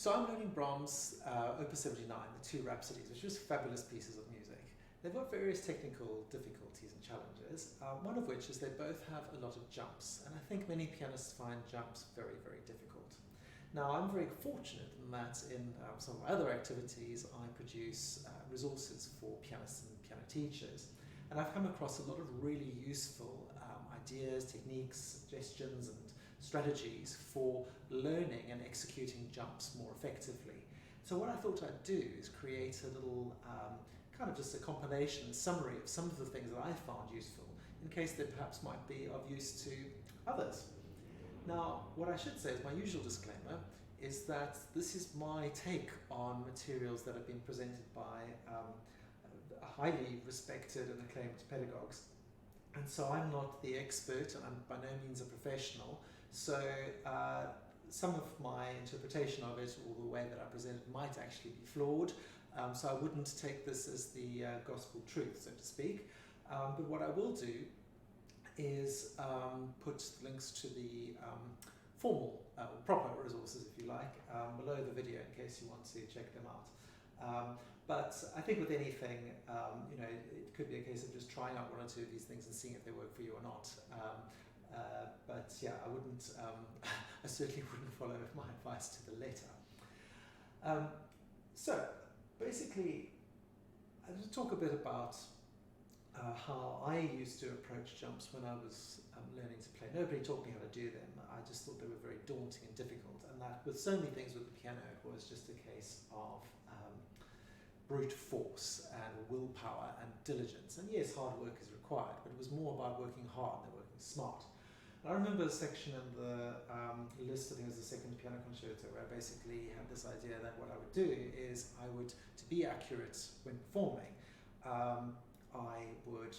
So I'm learning Brahms Opus 79, the two Rhapsodies, which are just fabulous pieces of music. They've got various technical difficulties and challenges, one of which is they both have a lot of jumps, and I think many pianists find jumps very, very difficult. Now, I'm very fortunate in that in some of my other activities, I produce resources for pianists and piano teachers, and I've come across a lot of really useful ideas, techniques, suggestions, and strategies for learning and executing jumps more effectively. So what I thought I'd do is create a little kind of just a compilation, summary of some of the things that I found useful, in case they perhaps might be of use to others. Now, what I should say is my usual disclaimer is that this is my take on materials that have been presented by highly respected and acclaimed pedagogues. And so I'm not the expert, and I'm by no means a professional. So some of my interpretation of it, or the way that I present it, might actually be flawed. So I wouldn't take this as the gospel truth, so to speak. But what I will do is put links to the formal, proper resources, if you like, below the video in case you want to check them out. But I think with anything, it could be a case of just trying out one or two of these things and seeing if they work for you or not. But yeah, I wouldn't, I certainly wouldn't follow my advice to the letter. So basically, I'll just talk a bit about how I used to approach jumps when I was learning to play. Nobody taught me how to do them. I just thought they were very daunting and difficult, and that with so many things with the piano, it was just a case of brute force and willpower and diligence. And yes, hard work is required, but it was more about working hard than working smart. And I remember a section in the list, I think it was the second piano concerto, where I basically had this idea that what I would do is I would, to be accurate when performing, I would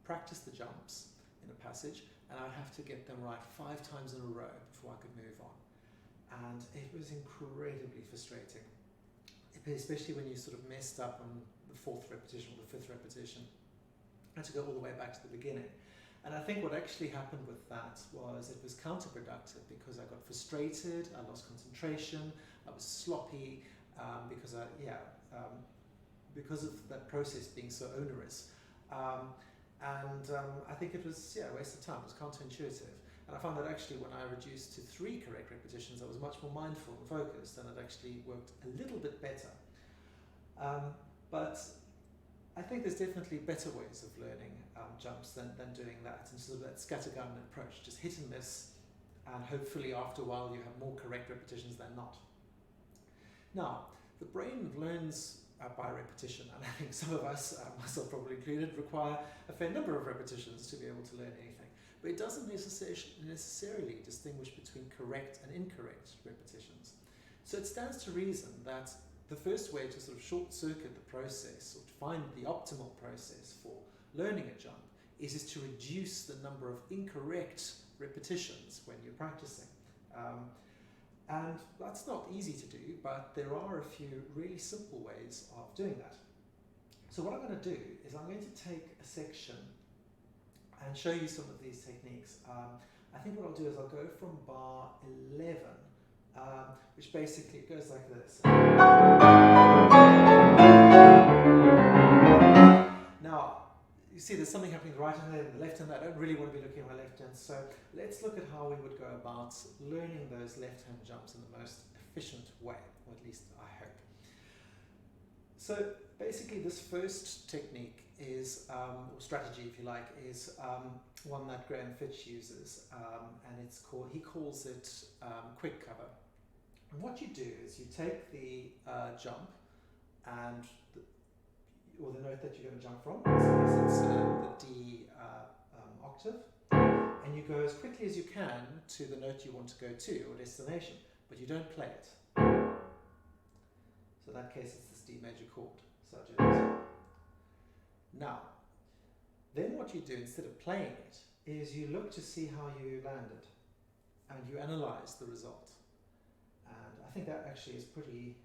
practice the jumps in a passage, and I'd have to get them right 5 times in a row before I could move on. And it was incredibly frustrating, especially when you sort of messed up on the 4th repetition or the 5th repetition. I had to go all the way back to the beginning. And I think what actually happened with that was it was counterproductive, because I got frustrated, I lost concentration, I was sloppy, because of that process being so onerous. I think it was a waste of time. It was counterintuitive. And I found that actually when I reduced to 3 correct repetitions, I was much more mindful and focused, and it actually worked a little bit better. But I think there's definitely better ways of learning jumps than doing that, and sort of that scattergun approach, just hit and miss, and hopefully after a while you have more correct repetitions than not. Now, the brain learns by repetition, and I think some of us, myself probably included, require a fair number of repetitions to be able to learn anything. But it doesn't necessarily distinguish between correct and incorrect repetitions. So it stands to reason that the first way to sort of short-circuit the process, or to find the optimal process for learning a jump, is to reduce the number of incorrect repetitions when you're practicing. And that's not easy to do, but there are a few really simple ways of doing that. So what I'm going to do is I'm going to take a section and show you some of these techniques. I think what I'll do is I'll go from bar 11, which basically it goes like this. Now, you see there's something happening right hand and the left hand. I don't really want to be looking at my left hand, so let's look at how we would go about learning those left hand jumps in the most efficient way, or at least I hope. So basically this first technique is, or strategy if you like, is one that Graham Fitch uses, and he calls it quick cover. And what you do is you take the jump and or the note that you're going to jump from, in this case it's the D octave, and you go as quickly as you can to the note you want to go to, or destination, but you don't play it. So in that case it's this D major chord, so I do this. Now, then what you do instead of playing it is you look to see how you landed, and you analyze the result. And I think that actually is pretty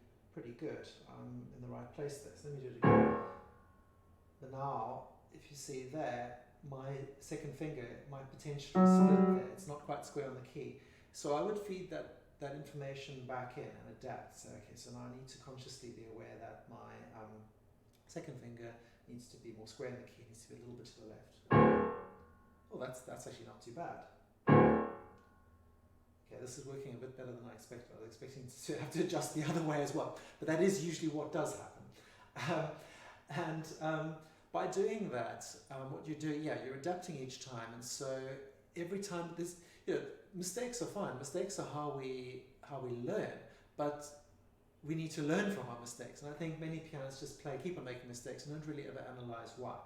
good. I'm in the right place there, so let me do it again. But now, if you see there, my second finger might potentially split there. It's not quite square on the key. So I would feed that that information back in and adapt. So, okay, so now I need to consciously be aware that my second finger needs to be more square in the key, needs to be a little bit to the left. Oh, that's actually not too bad. Okay, this is working a bit better than I expected. I was expecting to have to adjust the other way as well, but that is usually what does happen. By doing that, what you're doing, you're adapting each time, and so every time there's, mistakes are fine. Mistakes are how we learn, but we need to learn from our mistakes. And I think many pianists just keep on making mistakes and don't really ever analyze why.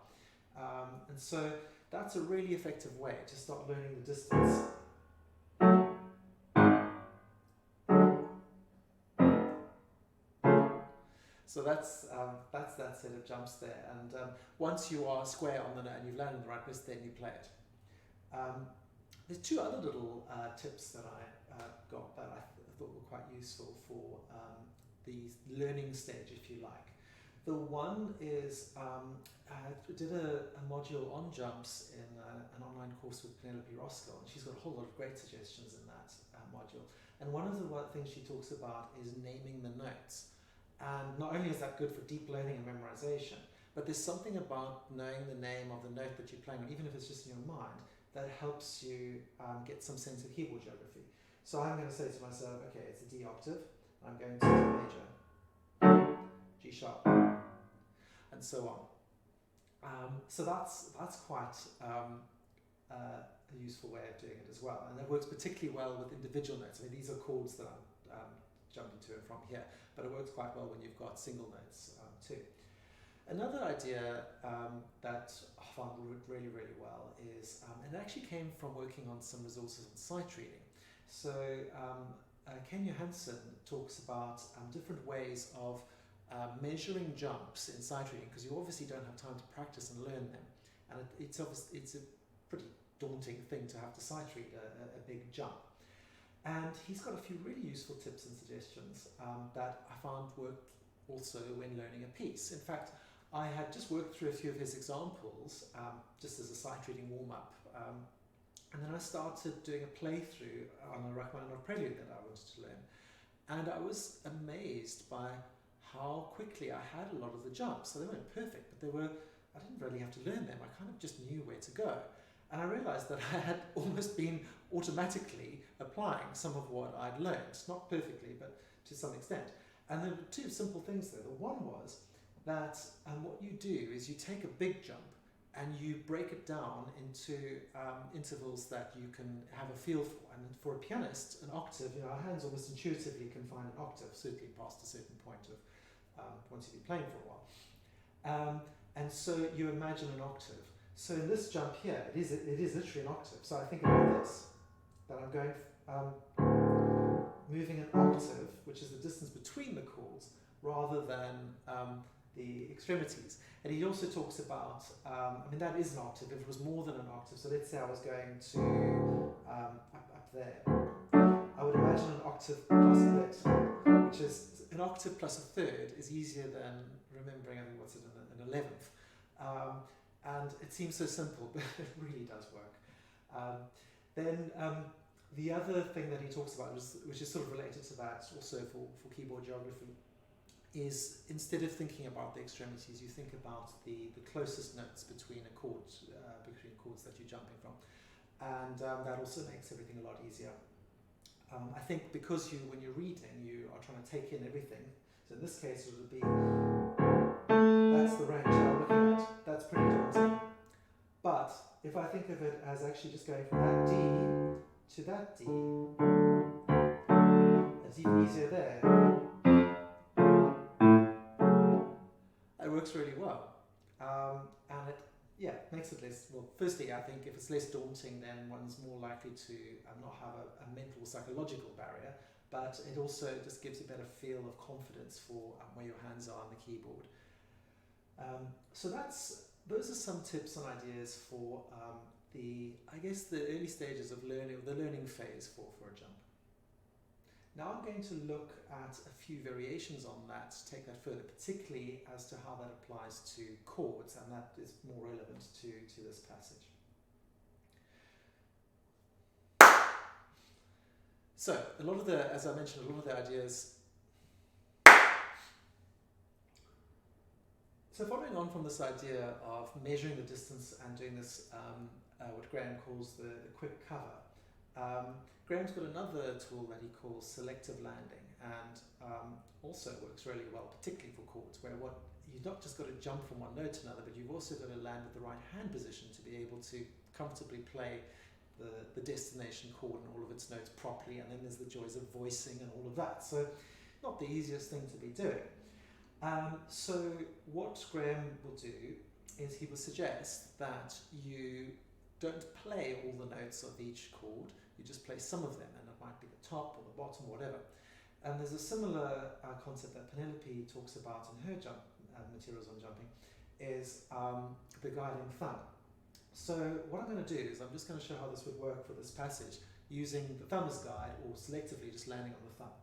And so that's a really effective way to start learning the distance. So that's that set of jumps there. And once you are square on the note and you've landed in the right place, then you play it. There's two other little tips that I got that I thought were quite useful for the learning stage, if you like. The one is I did a module on jumps in an online course with Penelope Roskell, and she's got a whole lot of great suggestions in that module. And one of the things she talks about is naming the notes. And not only is that good for deep learning and memorization, but there's something about knowing the name of the note that you're playing on, even if it's just in your mind, that helps you get some sense of keyboard geography. So I'm going to say to myself, okay, it's a D octave, I'm going to D major, G sharp, and so on. So that's quite a useful way of doing it as well, and that works particularly well with individual notes. I mean, these are chords that I'm jumping to and from here, but it works quite well when you've got single notes too. Another idea that I found really, really well is, and it actually came from working on some resources on sight reading. So Ken Johansson talks about different ways of measuring jumps in sight reading, because you obviously don't have time to practice and learn them. And it's a pretty daunting thing to have to sight read a big jump. And he's got a few really useful tips and suggestions that I found worked also when learning a piece. In fact, I had just worked through a few of his examples just as a sight reading warm-up, and then I started doing a playthrough on a Rachmaninoff prelude that I wanted to learn, and I was amazed by how quickly I had a lot of the jumps. So they weren't perfect, but I didn't really have to learn them. I kind of just knew where to go. And I realized that I had almost been automatically applying some of what I'd learned, not perfectly, but to some extent. And there were two simple things there. The one was that what you do is you take a big jump and you break it down into intervals that you can have a feel for. And for a pianist, an octave, our hands almost intuitively can find an octave, certainly past a certain point of once you've been playing for a while. And so you imagine an octave. So in this jump here, it is literally an octave. So I think about this, that I'm going, moving an octave, which is the distance between the chords, rather than the extremities. And he also talks about, that is an octave, if it was more than an octave. So let's say I was going to up there. I would imagine an octave plus a bit, which is an octave plus a third is easier than remembering, an 11th. And it seems so simple, but it really does work. Then the other thing that he talks about, which is sort of related to that also for keyboard geography, is instead of thinking about the extremities, you think about the closest notes between chords that you're jumping from. And that also makes everything a lot easier. I think because when you're reading, you are trying to take in everything. So in this case, it would be, that's the range that I'm looking at. That's pretty daunting. But if I think of it as actually just going from that D to that D, it's even easier there. It works really well. And it makes it less, well, firstly, I think if it's less daunting, then one's more likely to not have a mental or psychological barrier, but it also just gives a better feel of confidence for where your hands are on the keyboard. So those are some tips and ideas for the early stages of learning, the learning phase for a jump. Now I'm going to look at a few variations on that to take that further, particularly as to how that applies to chords, and that is more relevant to this passage. So a lot of the, as I mentioned, a lot of the ideas. So following on from this idea of measuring the distance and doing this, what Graham calls the quick cover, Graham's got another tool that he calls selective landing, and also works really well, particularly for chords, where you've not just got to jump from one note to another, but you've also got to land with the right hand position to be able to comfortably play the destination chord and all of its notes properly, and then there's the joys of voicing and all of that. So not the easiest thing to be doing. So what Graham will do is he will suggest that you don't play all the notes of each chord, you just play some of them, and it might be the top or the bottom or whatever. And there's a similar concept that Penelope talks about in her materials on jumping, is the guiding thumb. So what I'm going to do is I'm just going to show how this would work for this passage using the thumb as guide, or selectively just landing on the thumb.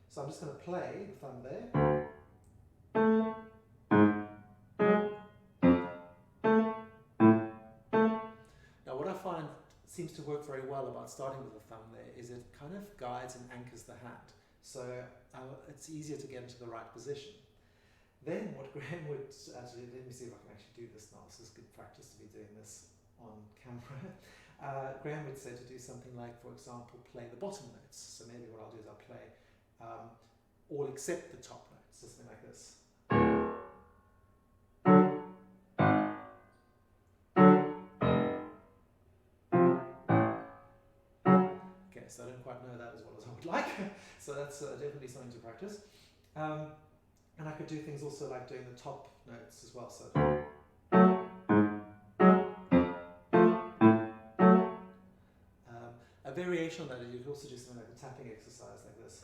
So I'm just going to play the thumb there. Now what I find seems to work very well about starting with the thumb there is it kind of guides and anchors the hand. So it's easier to get into the right position. Then what Graham would actually, let me see if I can actually do this now. This is good practice to be doing this on camera. Graham would say to do something like, for example, play the bottom notes. So maybe what I'll do is I'll play all except the top notes, something like this. Okay, so I don't quite know that as well as I would like, so that's definitely something to practice. And I could do things also like doing the top notes as well. So a variation on that is you could also do something like a tapping exercise like this.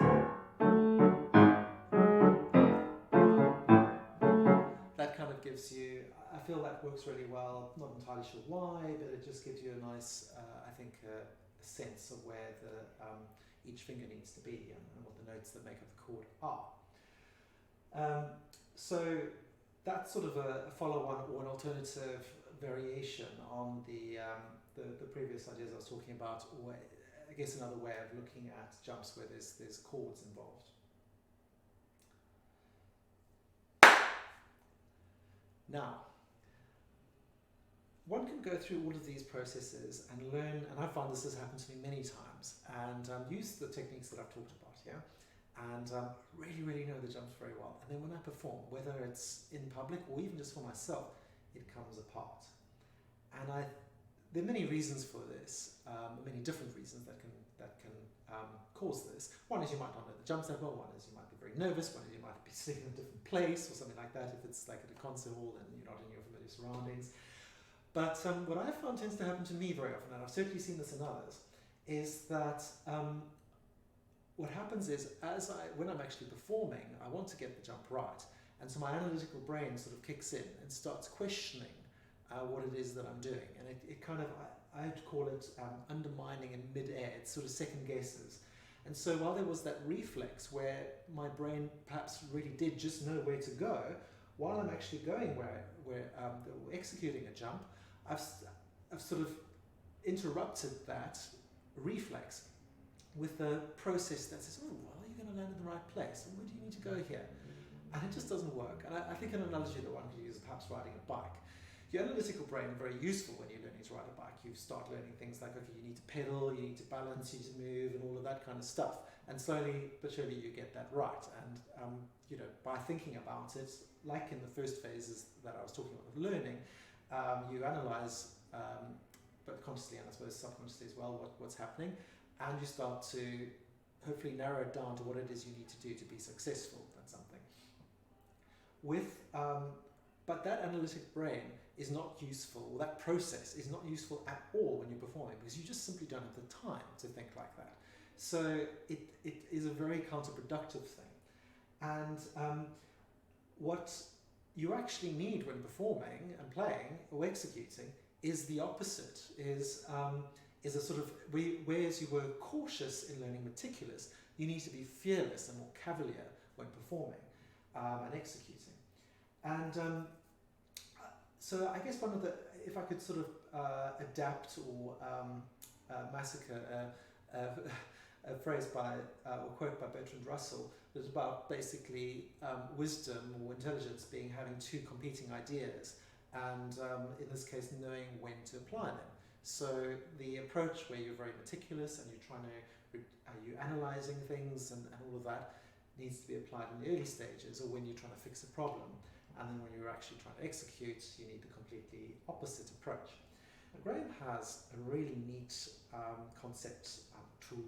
That kind of gives you, I feel that works really well, not entirely sure why, but it just gives you a nice, I think, a sense of where each finger needs to be and what the notes that make up the chord are. So that's sort of a follow-on or an alternative variation on the previous ideas I was talking about, or I guess another way of looking at jumps where there's chords involved. Now, one can go through all of these processes and learn, and I found this has happened to me many times, and use the techniques that I've talked about here, and really know the jumps very well. And then when I perform, whether it's in public or even just for myself, it comes apart. And there are many reasons for this, many different reasons that can cause this. One is you might not know the jumps that well, one is you might be very nervous, one is you might be sitting in a different place or something like that if it's like at a concert hall and you're not in your familiar surroundings. But what I found tends to happen to me very often, and I've certainly seen this in others, is that what happens is when I'm actually performing, I want to get the jump right. And so my analytical brain sort of kicks in and starts questioning what it is that I'm doing. And it kind of, I'd call it undermining in mid-air. It sort of second guesses. And so while there was that reflex where my brain perhaps really did just know where to go, while I'm actually going where executing a jump, I've sort of interrupted that reflex with a process that says, oh, well, you're going to land in the right place. Where do you need to go here? And it just doesn't work. And I think an analogy that one could use is perhaps riding a bike. Your analytical brain is very useful when you're learning to ride a bike. You start learning things like, okay, you need to pedal, you need to balance, you need to move, and all of that kind of stuff. And slowly but surely you get that right. And by thinking about it, like in the first phases that I was talking about of learning, you analyze, but consciously and I suppose subconsciously as well, what's happening, and you start to hopefully narrow it down to what it is you need to do to be successful at something. But that analytic brain is not useful, or that process is not useful at all when you're performing, because you just simply don't have the time to think like that. So it is a very counterproductive thing. And what you actually need when performing and playing or executing is the opposite, is a sort of, whereas you were cautious in learning meticulous, you need to be fearless and more cavalier when performing and executing. And so I guess if I could sort of adapt or massacre a phrase by, or quote by Bertrand Russell, that's about basically wisdom or intelligence being having two competing ideas, and in this case, knowing when to apply them. So the approach where you're very meticulous and you're trying to, you're analysing things and all of that needs to be applied in the early stages, or when you're trying to fix a problem. And then when you're actually trying to execute, you need the completely opposite approach. And Graham has a really neat concept tool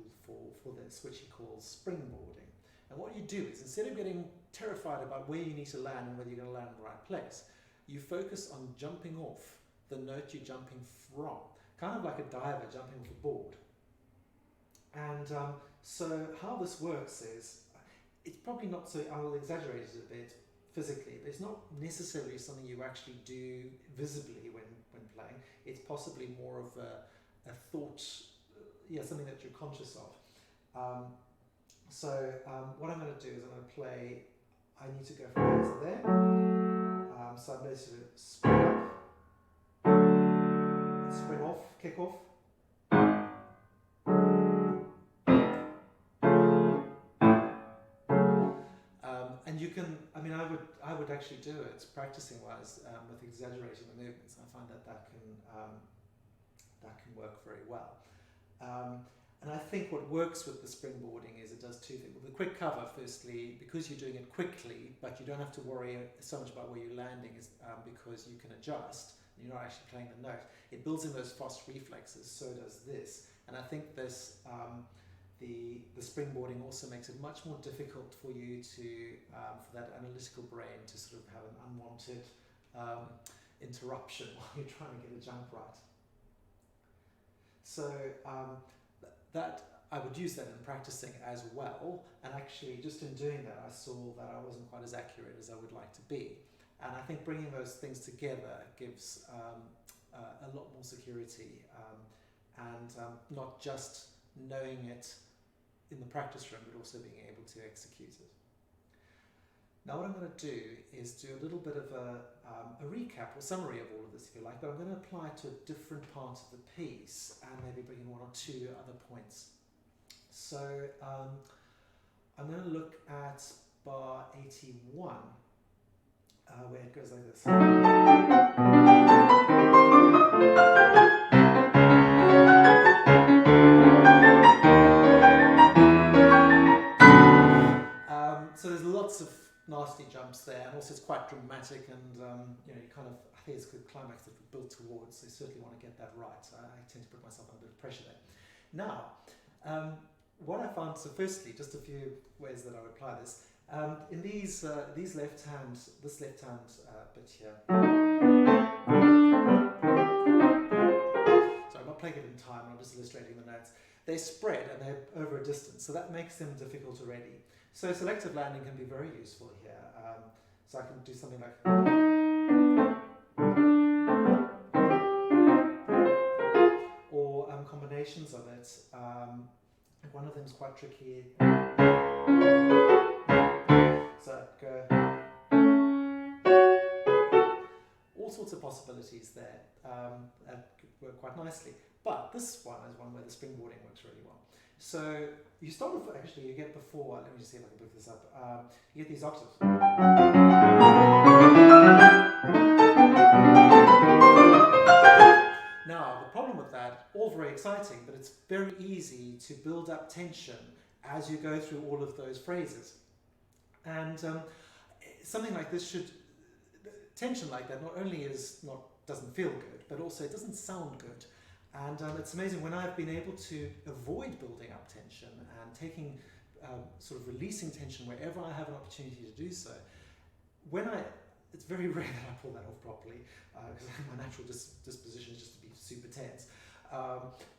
for this, which he calls springboarding. And what you do is, instead of getting terrified about where you need to land and whether you're going to land in the right place, you focus on jumping off the note you're jumping from, kind of like a diver jumping off a board. And so how this works is, it's probably not so, I'll exaggerate it a bit physically, but it's not necessarily something you actually do visibly when playing. It's possibly more of a thought, something that you're conscious of. So what I'm going to do is I'm going to play, I need to go from there to there. So I'm going to spring up, spring off, kick off. And you can, I would actually do it practicing wise with exaggerating the movements. I find that can work very well. And I think what works with the springboarding is it does two things. With the quick cover, firstly, because you're doing it quickly, but you don't have to worry so much about where you're landing, because you can adjust. You're not actually playing the note. It builds in those fast reflexes. So does this. And I think this. The springboarding also makes it much more difficult for you to, for that analytical brain to sort of have an unwanted interruption while you're trying to get a jump right. So that I would use that in practicing as well, and actually just in doing that I saw that I wasn't quite as accurate as I would like to be. And I think bringing those things together gives a lot more security, and not just knowing it in the practice room, but also being able to execute it. Now what I'm going to do is do a little bit of a recap or summary of all of this, if you like, but I'm going to apply it to a different part of the piece and maybe bring in one or two other points. So I'm going to look at bar 81, where it goes like this. So there's lots of nasty jumps there, and also it's quite dramatic, and you kind of, I think it's a good climax that we're built towards, so you certainly want to get that right. So I tend to put myself under a bit of pressure there. Now, what I found, so firstly, just a few ways that I would apply this. In these left hand, this left hand bit here. So I'm not playing it in time, I'm just illustrating the notes. They spread and they're over a distance, so that makes them difficult already. So selective landing can be very useful here. So I can do something like, or combinations of it. One of them is quite tricky. So I'd go, all sorts of possibilities there that work quite nicely. But this one is one where the springboarding works really well. So you start off, actually, you get before, let me just see if I can pick this up. You get these octaves. Now, the problem with that, all very exciting, but it's very easy to build up tension as you go through all of those phrases. And something like this tension like that not only doesn't feel good, but also it doesn't sound good. And it's amazing when I've been able to avoid building up tension and taking, sort of releasing tension wherever I have an opportunity to do so. It's very rare that I pull that off properly, because my natural disposition is just to be super tense.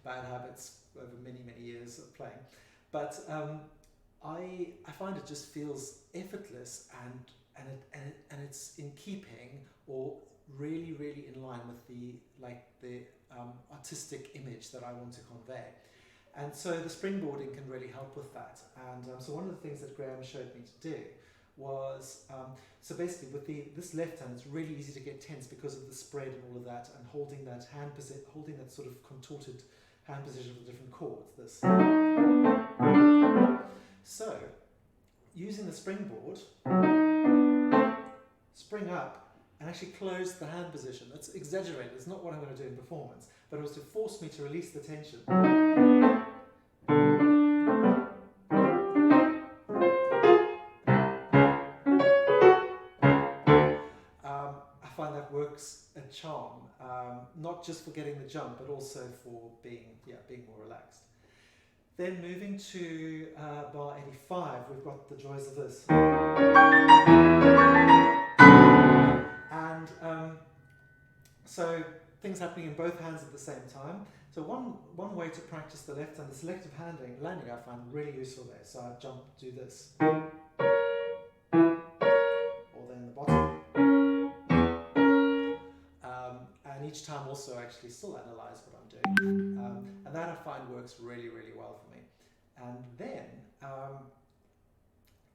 Bad habits over many, many years of playing. But I find it just feels effortless and it's in keeping or really, really in line with the artistic image that I want to convey. And so the springboarding can really help with that. And so one of the things that Graham showed me to do was, so basically with this left hand, it's really easy to get tense because of the spread and all of that, and holding that sort of contorted hand position for different chords. This. using the springboard, spring up, and actually close the hand position. That's exaggerated, it's not what I'm going to do in performance, but it was to force me to release the tension. I find that works a charm, not just for getting the jump, but also for being more relaxed. Then moving to bar 85, we've got the joys of this. And so things happening in both hands at the same time. So one way to practice the left hand, the selective landing I find really useful there. So I jump, do this. Or then the bottom. And each time also actually still analyze what I'm doing. And that I find works really, really well for me. And then,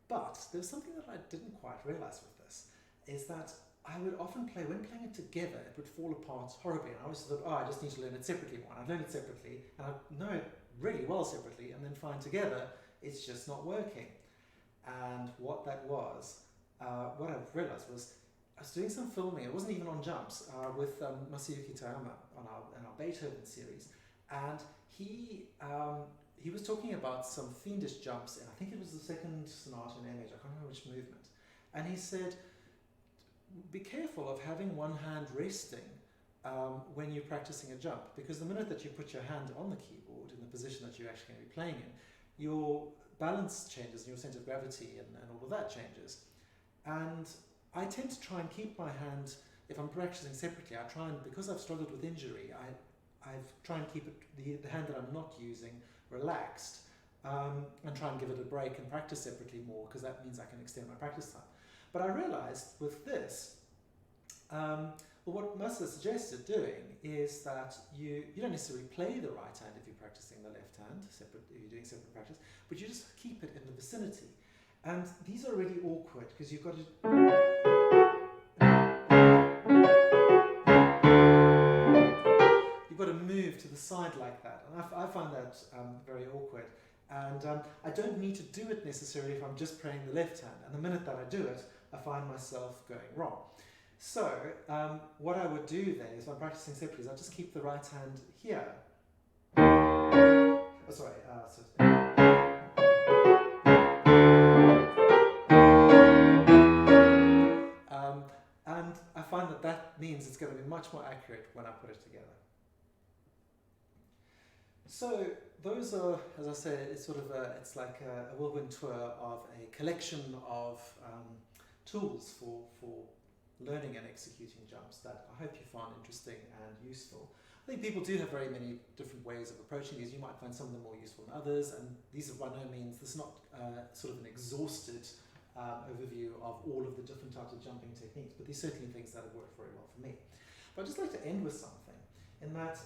but there's something that I didn't quite realize with this, is that I would often play, when playing it together, it would fall apart horribly. And I always thought, I just need to learn it separately more. And I'd learn it separately, and I'd know it really well separately, and then find together, it's just not working. And what that was, what I realized was, I was doing some filming, it wasn't even on jumps, with Masayuki Toyama on our Beethoven series. And he was talking about some fiendish jumps, and I think it was the second sonata in A major, I can't remember which movement. And he said, be careful of having one hand resting when you're practicing a jump, because the minute that you put your hand on the keyboard in the position that you're actually going to be playing in, your balance changes and your center of gravity and all of that changes. And I tend to try and keep my hand, if I'm practicing separately, I try and, because I've struggled with injury, I try and keep it, the hand that I'm not using relaxed, and try and give it a break and practice separately more, because that means I can extend my practice time. But I realized with this, well, what Masa suggested doing is that you don't necessarily play the right hand if you're practicing the left hand, separate, if you're doing separate practice, but you just keep it in the vicinity. And these are really awkward, because you've got to... You've got to move to the side like that. And I find that very awkward. And I don't need to do it necessarily if I'm just playing the left hand. And the minute that I do it, I find myself going wrong. So what I would do then is, if I'm practicing separately, is I just keep the right hand here. Oh, sorry. And I find that means it's going to be much more accurate when I put it together. So those are, as I say, it's sort of it's like a whirlwind tour of a collection of tools for learning and executing jumps that I hope you found interesting and useful. I think people do have very many different ways of approaching these. You might find some of them more useful than others, and these are by no means, this is not sort of an exhausted overview of all of the different types of jumping techniques, but these are certainly things that have worked very well for me. But I'd just like to end with something, in that,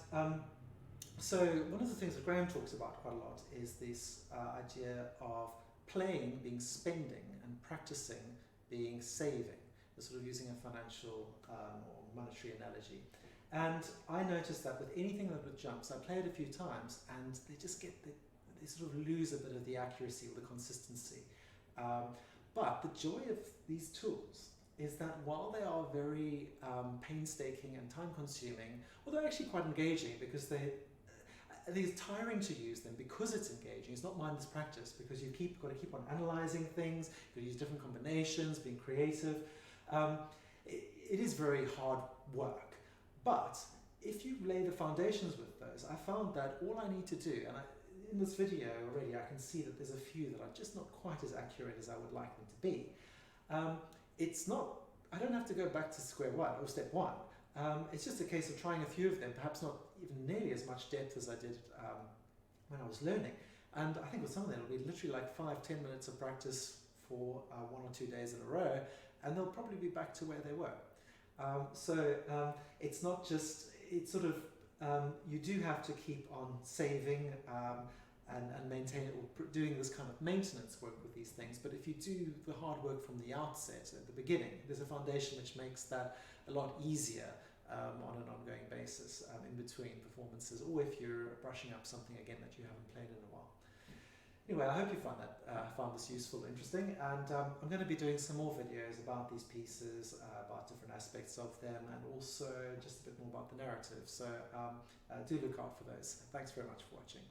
so one of the things that Graham talks about quite a lot is this idea of playing being spending and practicing being saving. They're sort of using a financial or monetary analogy. And I noticed that with anything that with jumps, I play it a few times and they just get, they sort of lose a bit of the accuracy or the consistency. But the joy of these tools is that while they are very painstaking and time-consuming, well, they're actually quite engaging, because I think it's tiring to use them because it's engaging. It's not mindless practice, because you've got to keep on analysing things, you've got to use different combinations, being creative. It is very hard work. But if you lay the foundations with those, I found that all I need to do, and in this video already I can see that there's a few that are just not quite as accurate as I would like them to be. It's not, I don't have to go back to square one or step one. It's just a case of trying a few of them, perhaps not even nearly as much depth as I did when I was learning. And I think with some of them it'll be literally like 5-10 minutes of practice for 1 or 2 days in a row, and they'll probably be back to where they were. So it's not just, it's sort of, you do have to keep on saving and maintain it, or doing this kind of maintenance work with these things. But if you do the hard work from the outset, at the beginning, there's a foundation which makes that a lot easier on an ongoing basis in between performances, or if you're brushing up something again that you haven't played in a while. Anyway, I hope you found this useful, interesting, and I'm going to be doing some more videos about these pieces, about different aspects of them, and also just a bit more about the narrative. So do look out for those. Thanks very much for watching.